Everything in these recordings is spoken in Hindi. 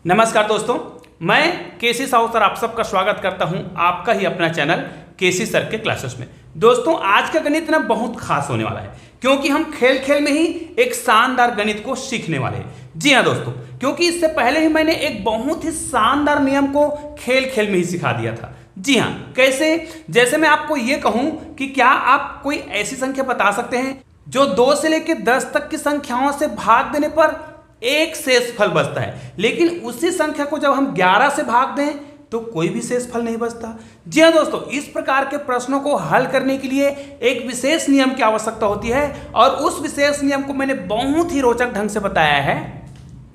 नमस्कार दोस्तों, मैं केसी साहू सर आप सबका स्वागत करता हूं आपका ही अपना चैनल केसी सर के क्लासेस में। दोस्तों आज का गणित ना बहुत खास होने वाला है क्योंकि हम खेल खेल में ही एक शानदार गणित को सीखने वाले हैं। जी हाँ दोस्तों, क्योंकि इससे पहले ही मैंने एक बहुत ही शानदार नियम को खेल खेल में ही सिखा दिया था। जी हाँ, कैसे? जैसे मैं आपको ये कहूं कि क्या आप कोई ऐसी संख्या बता सकते हैं जो 2 से लेकर 10 तक की संख्याओं से भाग देने पर एक शेष फल बचता है, लेकिन उसी संख्या को जब हम 11 से भाग दें तो कोई भी शेष फल नहीं बचता। जी हाँ दोस्तों, इस प्रकार के प्रश्नों को हल करने के लिए एक विशेष नियम की आवश्यकता होती है और उस विशेष नियम को मैंने बहुत ही रोचक ढंग से बताया है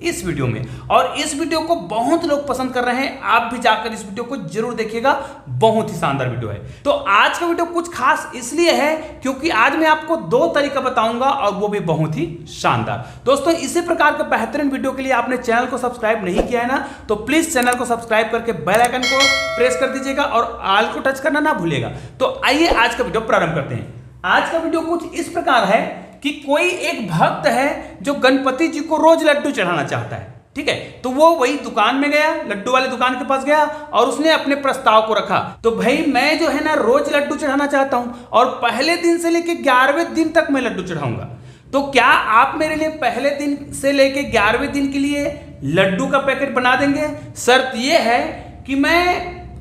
इस वीडियो में, और इस वीडियो को बहुत लोग पसंद कर रहे हैं। आप भी जाकर इस वीडियो को जरूर देखिएगा, बहुत ही शानदार वीडियो है। तो आज का वीडियो कुछ खास इसलिए है क्योंकि आज मैं आपको 2 तरीका बताऊंगा और वो भी बहुत ही शानदार। दोस्तों इसी प्रकार के बेहतरीन वीडियो के लिए आपने चैनल को सब्सक्राइब नहीं किया है ना, तो प्लीज चैनल को सब्सक्राइब करके बेल आइकन को प्रेस कर दीजिएगा और ऑल को टच करना ना भूलिएगा। तो आइए आज का वीडियो प्रारंभ करते हैं। आज का वीडियो कुछ इस प्रकार है कि कोई एक भक्त है जो गणपति जी को रोज लड्डू चढ़ाना चाहता है। ठीक है, तो वो वही दुकान में गया, लड्डू वाले दुकान के पास गया और उसने अपने प्रस्ताव को रखा। तो भाई मैं जो है ना रोज लड्डू चढ़ाना चाहता हूं और पहले दिन से लेके 11वें दिन तक मैं लड्डू चढ़ाऊंगा। तो क्या आप मेरे लिए पहले दिन से लेके 11वें दिन के लिए लड्डू का पैकेट बना देंगे? शर्त यह है कि मैं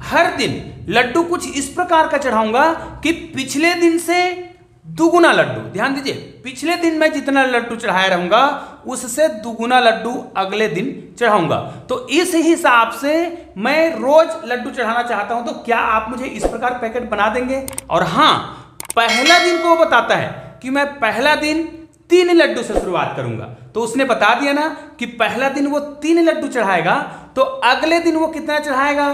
हर दिन लड्डू कुछ इस प्रकार का चढ़ाऊंगा कि पिछले दिन से दुगुना लड्डू। ध्यान दीजिए, पिछले दिन मैं जितना लड्डू चढ़ाया रहूंगा उससे दुगुना लड्डू अगले दिन चढ़ाऊंगा। तो इस हिसाब से मैं रोज लड्डू चढ़ाना चाहता हूं। तो क्या आप मुझे इस प्रकार पैकेट बना देंगे? और हां, पहला दिन को वो बताता है कि मैं पहला दिन 3 लड्डू से शुरुआत करूंगा। तो उसने बता दिया ना कि पहला दिन वो 3 लड्डू चढ़ाएगा, तो अगले दिन वो कितना चढ़ाएगा?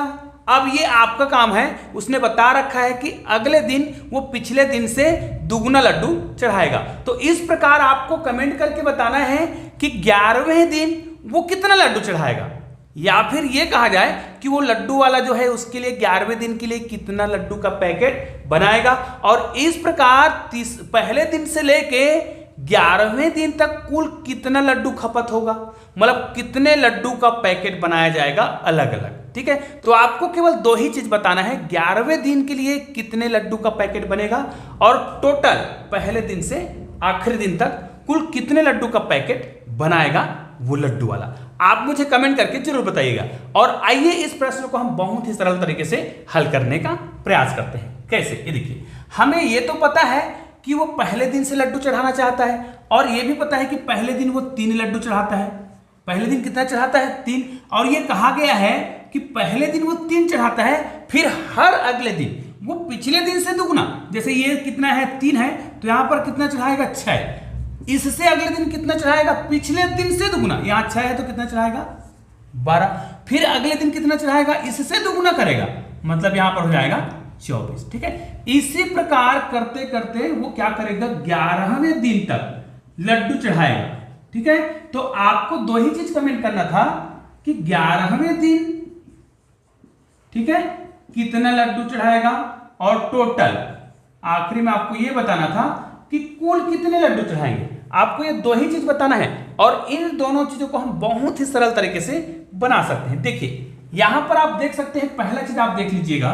अब ये आपका काम है। उसने बता रखा है कि अगले दिन वो पिछले दिन से दुगुना लड्डू चढ़ाएगा। तो इस प्रकार आपको कमेंट करके बताना है कि 11वें दिन वो कितना लड्डू चढ़ाएगा, या फिर ये कहा जाए कि वो लड्डू वाला जो है उसके लिए 11वें दिन के लिए कितना लड्डू का पैकेट बनाएगा। और इस प्रकार पहले दिन से लेके 11वें दिन तक कुल कितना लड्डू खपत होगा, मतलब कितने लड्डू का पैकेट बनाया जाएगा अलग अलग। ठीक है, तो आपको केवल 2 ही चीज बताना है, 11वें दिन के लिए कितने लड्डू का पैकेट बनेगा और टोटल पहले दिन से आखिरी दिन तक कुल कितने लड्डू का पैकेट बनाएगा वो लड्डू वाला। आप मुझे कमेंट करके जरूर बताइएगा। और आइए इस प्रश्न को हम बहुत ही सरल तरीके से हल करने का प्रयास करते हैं। कैसे? ये देखिए, हमें ये तो पता है कि वो पहले दिन से लड्डू चढ़ाना चाहता है और ये भी पता है कि पहले दिन वो 3 लड्डू चढ़ाता है। पहले दिन कितना चढ़ाता है? 3। और ये कहा गया है कि पहले दिन वो 3 चढ़ाता है, फिर हर अगले दिन वो पिछले दिन से दुगुना, जैसे ये कितना है 3 है तो यहां पर कितना चढ़ाएगा? 6। इससे अगले दिन कितना चढ़ाएगा? पिछले दिन से दुगुना, यहां 6 है तो कितना चढ़ाएगा? 12। फिर अगले दिन कितना चढ़ाएगा? इससे दुगुना करेगा, मतलब यहां पर हो जाएगा 24। ठीक है, इसी प्रकार करते करते वो क्या करेगा? 11वें दिन तक लड्डू चढ़ाएगा। ठीक है, तो आपको 2 ही चीज कमेंट करना था कि 11वें दिन, ठीक है, कितना लड्डू चढ़ाएगा और टोटल आखिरी में आपको यह बताना था कि कुल कितने लड्डू चढ़ाएंगे। आपको ये 2 ही चीज बताना है और इन दोनों चीजों को हम बहुत ही सरल तरीके से बना सकते हैं। देखिए यहां पर आप देख सकते हैं, पहला चीज आप देख लीजिएगा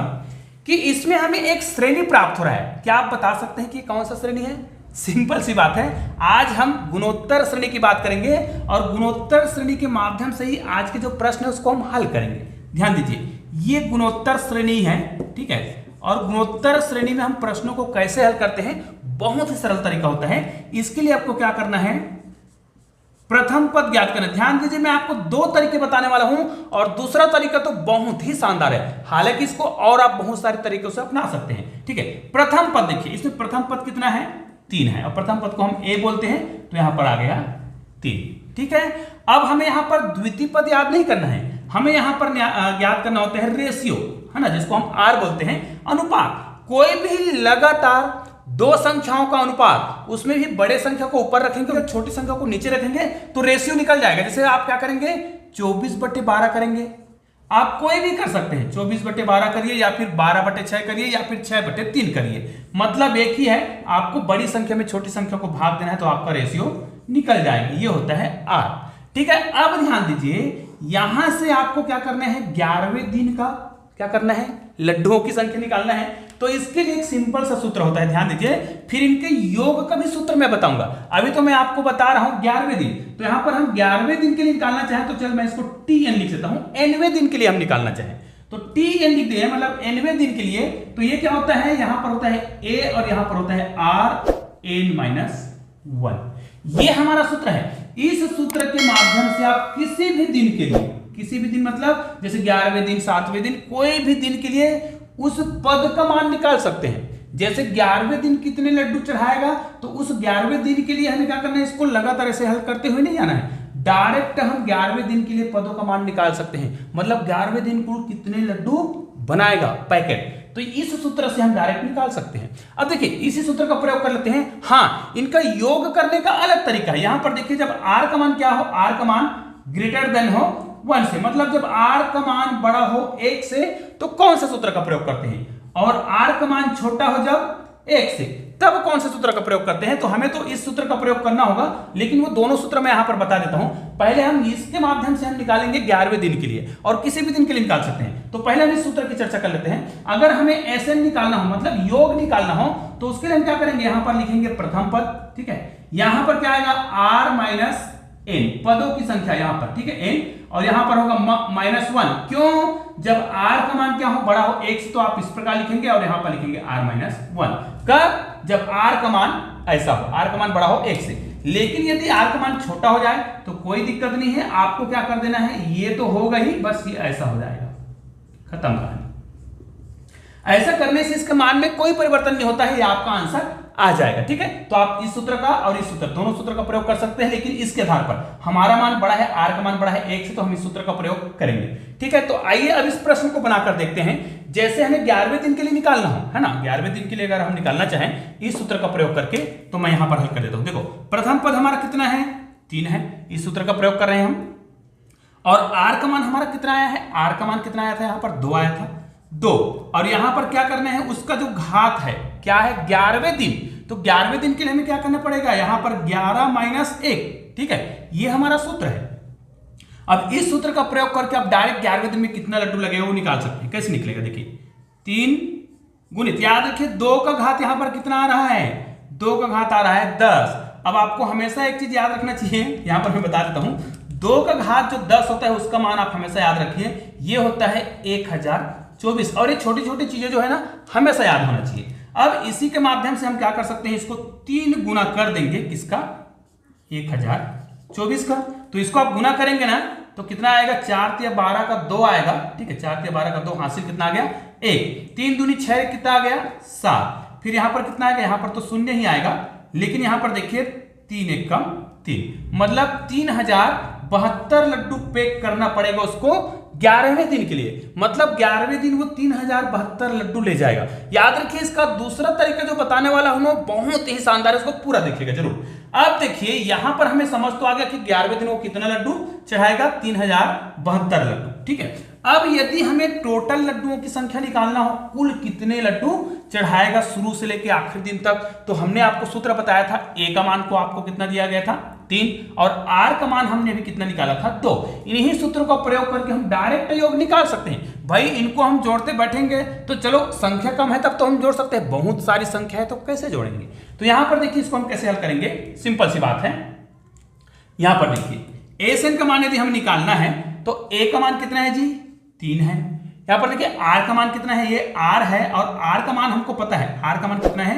कि इसमें हमें एक श्रेणी प्राप्त हो रहा है। क्या आप बता सकते हैं कि कौन सा श्रेणी है? सिंपल सी बात है, आज हम गुणोत्तर श्रेणी की बात करेंगे और गुणोत्तर श्रेणी के माध्यम से ही आज के जो प्रश्न है उसको हम हल करेंगे। ध्यान दीजिए, ये गुणोत्तर श्रेणी है। ठीक है, और गुणोत्तर श्रेणी में हम प्रश्नों को कैसे हल करते हैं, बहुत ही सरल तरीका होता है। इसके लिए आपको क्या करना है? प्रथम पद ज्ञात करना। ध्यान दीजिए, मैं आपको 2 तरीके बताने वाला हूं और दूसरा तरीका तो बहुत ही शानदार है। हालांकि इसको और आप बहुत सारे तरीकों से अपना सकते हैं। ठीक है, प्रथम पद देखिए, इसमें प्रथम पद कितना है? 3 है और प्रथम पद को हम ए बोलते हैं, तो यहां पर आ गया 3। ठीक है, अब हमें यहां पर द्वितीय पद याद नहीं करना है, हमें यहां पर याद करना होता है रेशियो, है ना, जिसको हम आर बोलते हैं, अनुपात। कोई भी लगातार 2 संख्याओं का अनुपात, उसमें भी बड़े संख्या को ऊपर रखेंगे और छोटी संख्या को नीचे रखेंगे तो रेशियो निकल जाएगा। जैसे आप क्या करेंगे? 24/12 करेंगे। आप कोई भी कर सकते हैं, 24/12 करिए या फिर 12/6 करिए या फिर 6/3 करिए, मतलब एक ही है। आपको बड़ी संख्या में छोटी संख्या को भाग देना है तो आपका रेशियो निकल जाएगा। ये होता है आर। ठीक है, अब ध्यान दीजिए यहां से आपको क्या करना है, 11वें दिन का क्या करना है, लड्डुओं की संख्या निकालना है। तो इसके लिए एक सिंपल सा सूत्र होता है, ध्यान दीजिए, फिर इनके योग का भी सूत्र मैं बताऊंगा। अभी तो मैं आपको बता रहा हूं 11वें दिन, तो यहां पर हम 11वें दिन के लिए निकालना चाहें तो चल मैं इसको TN लिख देता हूं। nवें दिन के लिए हम निकालना चाहें तो TN लिख दिए, मतलब nवें दिन के लिए। तो ये क्या होता है, यहां पर होता है A और यहां पर होता है Rn-1। ये हमारा सूत्र है। इस सूत्र के माध्यम से आप किसी भी दिन के लिए, किसी भी दिन मतलब जैसे 11वें दिन, 7वें दिन, कोई भी दिन के लिए उस पद का मान निकाल सकते हैं। जैसे 11वें दिन कितने लड्डू चढ़ाएगा, तो उस 11वें दिन के लिए हमें क्या करना है, इसको लगातार ऐसे हल करते हुए नहीं जाना है, डायरेक्ट हम 11वें दिन के लिए पदों का मान निकाल सकते हैं। मतलब 11वें दिन कुल कितने लड्डू बनाएगा पैकेट, तो इस सूत्र से हम डायरेक्ट निकाल सकते हैं। अब देखिए इसी सूत्र का प्रयोग कर लेते हैं। हाँ, इनका योग करने का अलग तरीका है। यहां पर देखिए जब r का मान क्या हो, r का मान ग्रेटर देन हो 1 से, मतलब जब r का मान बड़ा हो 1 से तो कौन सा सूत्र का प्रयोग करते हैं, और r का मान छोटा हो जब 1 से तब कौन से सूत्र का प्रयोग करते हैं। तो हमें तो इस सूत्र का प्रयोग करना होगा, लेकिन वो दोनों सूत्र मैं यहां पर बता देता हूं। पहले हम इसके माध्यम से हम निकालेंगे 11वें दिन के लिए, और किसी भी दिन के लिए निकाल सकते हैं। तो पहले हम इस सूत्र की चर्चा कर लेते हैं। अगर हमें SN निकालना हो, मतलब योग निकालना हो, तो उसके लिए हम क्या करेंगे, यहां पर लिखेंगे प्रथम पद, ठीक है। यहां पर क्या आएगा, r - n, पदों की संख्या यहां पर, ठीक है, n, और यहां पर होगा -1। क्यों, जब r का मान क्या हो, बड़ा हो 1 से, तो आप इस प्रकार लिखेंगे, और यहां पर लिखेंगे r-1। कब, जब r का मान ऐसा हो, r का मान बड़ा हो 1 से। लेकिन यदि r का मान छोटा हो जाए तो कोई दिक्कत नहीं है, आपको क्या कर देना है, ये तो होगा ही, बस ये ऐसा हो जाएगा, खत्म कहानी। ऐसा करने से इसके मान में कोई परिवर्तन नहीं होता है, ये आपका आंसर आ जाएगा, ठीक है। तो आप इस सूत्र का और इस सूत्र, दोनों सूत्र का प्रयोग कर सकते हैं, लेकिन इसके आधार पर हमारा मान बड़ा है, r का मान बड़ा है 1 से, तो हम इस सूत्र का प्रयोग करेंगे, ठीक है। तो आइए अब इस प्रश्न को बनाकर देखते हैं। जैसे हमें 11वें दिन के लिए निकालना हो, है ना, 11वें दिन के लिए अगर हम निकालना चाहें इस सूत्र का प्रयोग करके, तो मैं यहां पर हल कर देता हूं। देखो प्रथम पद हमारा कितना है, 3 है, इस सूत्र का प्रयोग कर रहे हैं हम। और r का मान हमारा कितना आया है, r का मान कितना आया था, यहां पर 2 आया था, 2। और यहां पर क्या करना है, उसका जो घात है क्या है, 11वें दिन। तो 11वें दिन के लिए हमें क्या करना पड़ेगा, यहां पर 11 - 1, ठीक है, ये हमारा सूत्र है। अब इस सूत्र का प्रयोग करके आप डायरेक्ट 11वें दिन में कितना लड्डू लगेगा वो निकाल सकते हैं। कैसे निकलेगा, देखिए 3 गुणित, याद रखिए 2 का घात यहां पर कितना आ रहा है, 2 का घात आ रहा है 10। अब आपको हमेशा एक चीज याद रखना चाहिए, यहां पर मैं बता देता हूं, 2 का घात जो 10 होता है उसका मान आप हमेशा याद रखिए, ये होता है 1024। और ये छोटी छोटी चीजें जो है ना हमेशा याद होना चाहिए। अब इसी के माध्यम से हम क्या कर सकते हैं, इसको 3 गुना कर देंगे, किसका, 1024 का। तो इसको आप गुना करेंगे ना तो कितना आएगा, 4 × 12 का 2 आएगा, ठीक है, 4 × 12 का 2 हासिल कितना आ गया, 1। 3 दूनी 6 कितना आ गया, 7। फिर यहां पर कितना आएगा, यहां पर तो शून्य ही आएगा, लेकिन यहां पर देखिए 3 × 1 = 3, मतलब 3072 लड्डू पैक करना पड़ेगा उसको 11वें दिन के लिए। मतलब 11वें दिन वो 3072 लड्डू ले जाएगा। याद रखिए इसका दूसरा तरीका जो बताने वाला हूं बहुत ही शानदार है, उसको पूरा देखिएगा जरूर। अब देखिए यहां पर हमें समझ तो आ गया कि 11वें दिन वो कितना लड्डू चढ़ाएगा, 3072 लड्डू, ठीक है। अब यदि हमें टोटल लड्डुओं की संख्या निकालना हो, कुल कितने लड्डू चढ़ाएगा शुरू से लेकर आखिरी दिन तक, तो हमने आपको सूत्र बताया था, a का मान को आपको कितना दिया गया था, 3, और r का मान हमने भी कितना निकाला था, 2। इन्हीं सूत्रों का प्रयोग करके हम डायरेक्ट योग निकाल सकते हैं। भाई इनको हम जोड़ते बैठेंगे तो चलो संख्या कम है तब तो हम जोड़ सकते हैं, बहुत सारी संख्या है तो कैसे जोड़ेंगे। तो यहां पर देखिए इसको हम कैसे हल करेंगे, सिंपल सी बात है। यहां पर देखिए SN का मान यदि हम निकालना है तो a का मान कितना है जी, 3 है। यहां पर देखिए r का मान कितना है, ये r है, और r का मान हमको पता है, r का मान कितना है,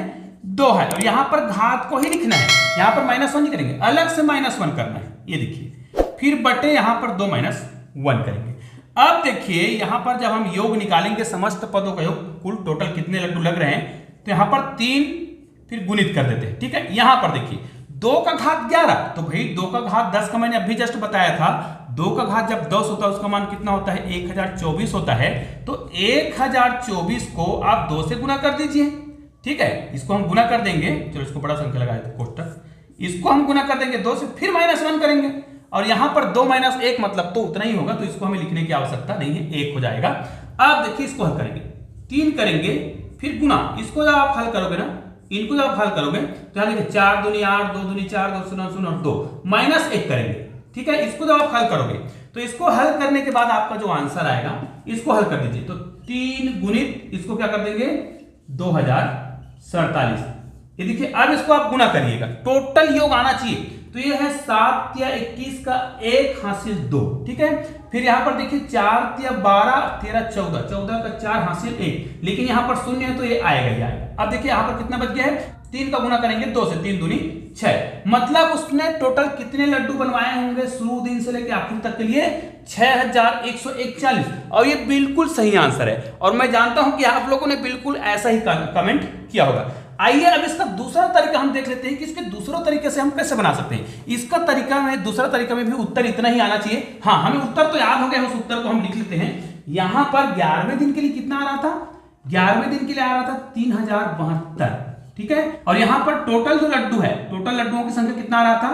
2 है। और यहां पर घात को ही लिखना है, यहां पर -1 नहीं करेंगे, अलग से -1 करना है, ये देखिए, फिर बटे यहां पर 2 - 1 करेंगे। अब देखिए यहां पर जब हम योग निकालेंगे समस्त पदों का योग, कुल टोटल कितने लड्डू लग रहे हैं, तो यहां पर 3 फिर गुणित कर देते हैं, ठीक है। यहां पर देखिए 2 का घात 11, तो भाई 2 का घात 10 का मैंने अभी जस्ट बताया था, 2 का घात जब 10 होता है उसका मान कितना होता है, 1024 होता है। तो 1024 को आप 2 से गुना कर दीजिए, ठीक है, इसको हम गुना कर देंगे, चलो इसको बड़ा संख्या लगाए थे कोष्टक, इसको हम गुना कर देंगे 2 से, फिर -1 करेंगे, और यहां पर 2 - 1 मतलब तो उतना ही होगा, तो इसको हमें लिखने की आवश्यकता नहीं है, 1 हो जाएगा। अब देखिए इसको हल करेंगे, 3 करेंगे, फिर गुना, इसको जब आप हल करोगे ना, इनको जब आप हल करोगे तो यहां देखिए 4 दूनी 8, 2 दूनी 4, 2 0 0 और 2 -1 करेंगे, ठीक है, इसको जब आप हल करोगे तो इसको हल करने के बाद आपका जो आंसर आएगा इसको हल कर दीजिए, तो 3 गुणित इसको क्या कर देंगे 2047। ये देखिए, अब इसको आप गुना करिएगा, टोटल योग आना चाहिए, तो ये है 7 या 21 का 1 हासिल 2, ठीक है। फिर यहां पर देखिए 4 या 12 13 14, 14 का 4 हासिल 1, लेकिन यहां पर शून्य है तो ये आएगा ही आएगा। अब देखिए यहां पर कितना बच गया है, 3 का गुना करेंगे 2 से, 3 दूनी 6, मतलब उसने टोटल कितने लड्डू बनवाए होंगे शुरू दिन से लेकर आखिर तक के लिए 6141, और ये बिल्कुल सही आंसर है। और मैं जानता हूं कि आप लोगों ने बिल्कुल ऐसा ही कमेंट किया होगा। आइए अब इसका दूसरा तरीका हम देख लेते हैं कि इसके दूसरे तरीके से हम कैसे बना सकते हैं। इसका तरीका में, दूसरा तरीका में भी उत्तर इतना ही आना चाहिए। हाँ, हमें उत्तर तो याद हो गया, उस उत्तर को हम लिख लेते हैं। यहां पर 11वें दिन के लिए कितना आ रहा था, 11वें दिन के लिए आ रहा था 3072, ठीक है। और यहां पर टोटल जो लड्डू है, टोटल लड्डुओं की संख्या कितना आ रहा था,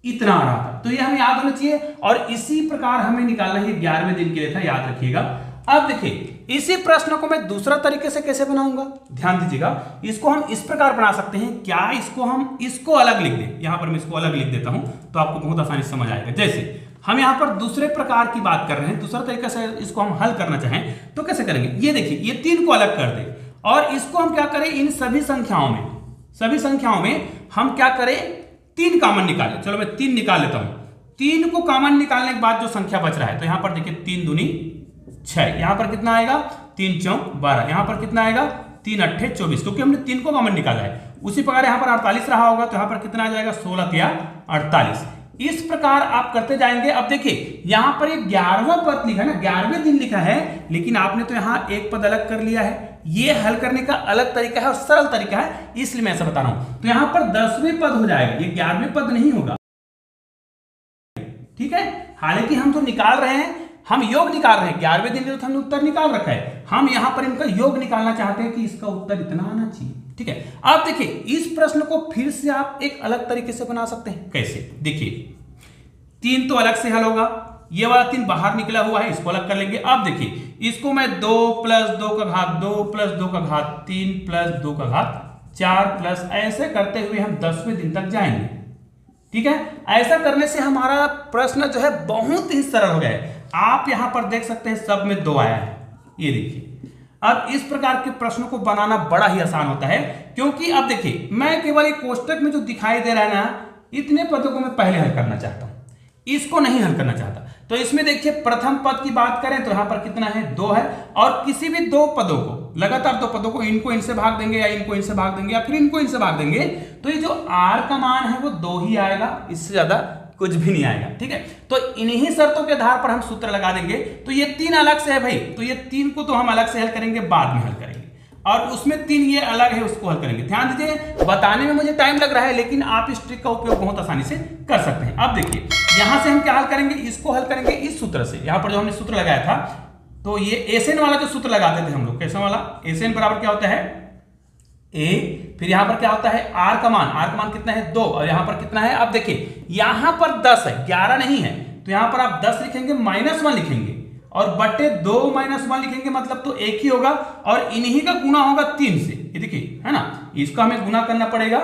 इतना आ रहा था, तो ये हमें याद होना चाहिए। और इसी प्रकार हमें निकालना है, 11वें दिन के लिए था, याद रखिएगा। अब देखिए इसी प्रश्न को मैं दूसरा तरीके से कैसे बनाऊंगा, ध्यान दीजिएगा। इसको हम इस प्रकार बना सकते हैं, क्या इसको हम इसको अलग लिख दें, यहां पर मैं इसको अलग लिख देता हूं तो आपको बहुत आसानी से समझ आएगा। जैसे हम यहां पर दूसरे प्रकार की बात कर रहे हैं, दूसरा तरीके से इसको हम हल करना चाहें तो कैसे करेंगे, ये देखिए ये 3 को अलग कर दें और इसको हम क्या करें, इन सभी संख्याओं में हम क्या करें, 3 कॉमन निकालें। चलो मैं 3 निकाल लेता हूं। 3 को कॉमन निकालने के बाद जो संख्या बच रहा है, तो यहां पर देखिए 3 दूनी 6, यहां पर कितना आएगा 3 चौक 12, यहां पर कितना आएगा 3 अट्ठे 24, क्योंकि हमने 3 को कॉमन निकाला है। उसी प्रकार यहां पर 48 रहा होगा, तो यहां पर कितना आ जाएगा 16 या 48। इस प्रकार आप करते जाएंगे। अब देखिए यहां पर ये 11वां पद लिखा है ना, 11वें दिन लिखा है, लेकिन आपने तो यहां एक पद अलग कर लिया है। ये हल करने का अलग तरीका है और सरल तरीका है, इसलिए मैं ऐसा बता रहा हूं। तो यहां पर 10वें पद हो जाएगा, ये 11वें पद नहीं होगा, ठीक है। हालांकि हम जो निकाल रहे हैं, हम योग निकाल रहे हैं, 11वें दिन तो हमने उत्तर निकाल रखा है, हम यहां पर इनका योग निकालना चाहते हैं कि इसका उत्तर इतना आना चाहिए, ठीक है। अब देखिए इस प्रश्न को फिर से आप एक अलग तरीके से बना सकते हैं। कैसे, देखिए 3 तो अलग से हल होगा, ये वाला 3 बाहर निकला हुआ है, इसको अलग कर लेंगे। अब देखिए इसको मैं 2 + 2 का घात 2 + 2 का घात 3 + 2 का घात 4 प्लस, ऐसे करते हुए हम 10वें दिन तक जाएंगे, ठीक है। ऐसा करने से हमारा प्रश्न जो है बहुत ही सरल हो गया है। आप यहां पर देख सकते हैं सब में 2 आया है, ये देखिए। अब इस प्रकार के प्रश्नों को बनाना बड़ा ही आसान होता है, क्योंकि अब देखिए मैं केवल एक कोष्टक में जो दिखाई दे रहा है ना, इतने पदों को मैं पहले हल करना चाहता हूं, इसको नहीं हल करना चाहता। तो इसमें देखिए प्रथम पद की बात करें तो यहां पर कितना है 2 है, और किसी भी 2 पदों को, लगातार 2 पदों को, इनको इनसे भाग देंगे या इनको इनसे भाग देंगे या फिर इनको इनसे भाग देंगे, तो ये जो r का मान है वो 2 ही आएगा, इससे ज्यादा कुछ भी नहीं आएगा, ठीक है। तो इन्हीं शर्तों के आधार पर हम सूत्र लगा देंगे। तो ये 3 अलग से है भाई, तो ये 3 को तो हम अलग से हल करेंगे, बाद में हल करेंगे, और उसमें 3 ये अलग है, उसको हल करेंगे। ध्यान दीजिए, बताने में मुझे टाइम लग रहा है, लेकिन आप इस ट्रिक का उपयोग बहुत आसानी से कर सकते हैं। अब देखिए यहां से हम क्या हल करेंगे, इसको हल करेंगे इस सूत्र से। यहां पर जो हमने सूत्र लगाया था, तो ये एसएन वाला जो सूत्र लगाते थे हम लोग, कैसा वाला, एसएन बराबर क्या होता है ए, फिर यहां पर क्या होता है आर का मान कितना है 2, और यहां पर कितना है, अब देखिए यहां पर 10 है, 11 नहीं है, तो यहां पर आप 10 लिखेंगे, -1 लिखेंगे, और बटे 2 -1 लिखेंगे, मतलब तो एक ही होगा, और इन्हीं का गुना होगा 3 से, ये देखिए है ना, इसका हमें गुना करना पड़ेगा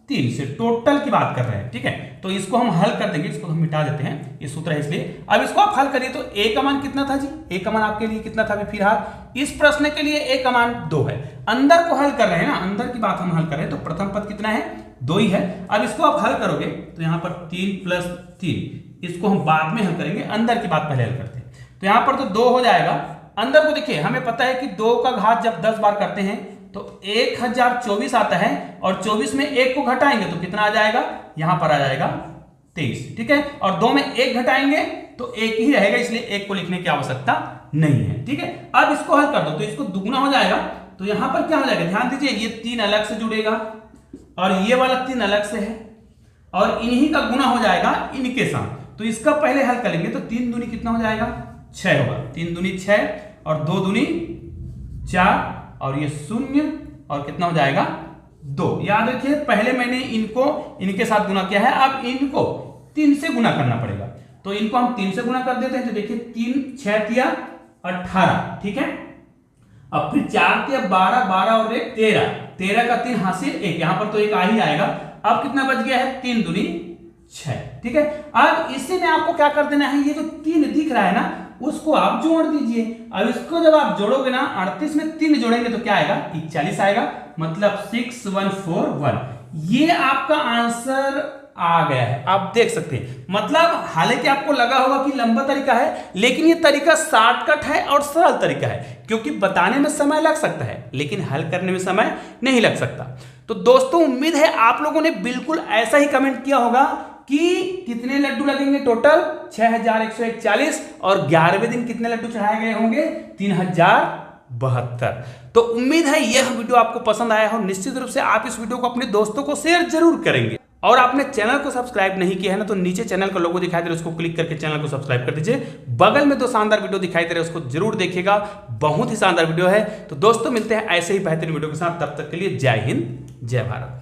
3 से, टोटल की बात कर रहे हैं, ठीक है। तो इसको हम हल कर देंगे, इसको हम मिटा देते हैं, ये सूत्र है इसलिए। अब इसको आप हल करिए, तो ए का मान कितना था जी, ए का मान आपके लिए कितना था फिलहाल इस प्रश्न के लिए, ए का मान 2 है। अंदर को हल कर रहे हैं ना, अंदर की बात हम हल कर रहे हैं, तो प्रथम पद कितना है 2 ही है। अब इसको आप हल करोगे तो यहां पर 3 + 3, इसको हम बाद में हल करेंगे, अंदर की बात पहले हल करते हैं। तो यहां पर तो 2 हो जाएगा, अंदर को देखिए हमें पता है कि 2 का घात जब 10 बार करते हैं तो 1024 आता है, और 24 में 1 को घटाएंगे तो कितना आ जाएगा, यहां पर आ जाएगा 23, ठीक है। और 2 में 1 घटाएंगे तो 1 ही रहेगा, इसलिए 1 को लिखने की आवश्यकता नहीं है, ठीक है। अब इसको हल कर दो तो इसको दुगुना हो जाएगा, तो यहां पर क्या हो जाएगा, ध्यान दीजिए ये 3 अलग से जुड़ेगा और ये वाला 3 अलग से है, और इन्हीं का गुना हो जाएगा इनके साथ। तो इसका पहले हल करेंगे, तो 3 दूनी कितना हो जाएगा 6 होगा, 3 दूनी 6 और 2 दूनी 4, और ये 0 और कितना हो जाएगा 2। याद रखिए पहले मैंने इनको इनके साथ गुना किया है, अब इनको 3 से गुना करना पड़ेगा, तो इनको हम 3 से गुना कर देते हैं। तो देखिए 3 6 × 18, ठीक है। अब फिर 4 × 12, 12 और 1 13, 13 का 3 हासिल 1, यहां पर तो 1 आ ही आएगा। अब कितना बच गया है 3 दूनी 6, ठीक है। अब इसी में आपको क्या कर देना है, ये जो 3 दिख रहा है ना उसको आप जोड़ दीजिए। अब इसको जब आप जोड़ोगे ना 38 में 3 जोड़ेंगे तो क्या आएगा, 41 आएगा, मतलब 6141। ये आपका आंसर आ गया है, आप देख सकते हैं। मतलब हालांकि आपको लगा होगा कि लंबा तरीका है, लेकिन ये तरीका शॉर्टकट है और सरल तरीका है, क्योंकि बताने में समय लग सकता है लेकिन हल करने में समय नहीं लग सकता। तो दोस्तों उम्मीद है आप लोगों ने बिल्कुल ऐसा ही कमेंट किया होगा कि कितने लड्डू लगेंगे टोटल 6141, और 11वें दिन कितने लड्डू चढ़ाए गए होंगे 3072। तो उम्मीद है यह वीडियो आपको पसंद आया हो। निश्चित रूप से आप इस वीडियो को अपने दोस्तों को शेयर जरूर करेंगे, और आपने चैनल को सब्सक्राइब नहीं किया है ना तो नीचे चैनल का लोगो दिखाई दे रहा है, उसको क्लिक करके चैनल को सब्सक्राइब कर दीजिए। बगल में 2 शानदार वीडियो दिखाई दे रहे हैं, उसको जरूर देखिएगा, बहुत ही शानदार वीडियो है। तो दोस्तों मिलते हैं ऐसे ही बेहतरीन वीडियो के साथ, तब तक के लिए जय हिंद जय भारत।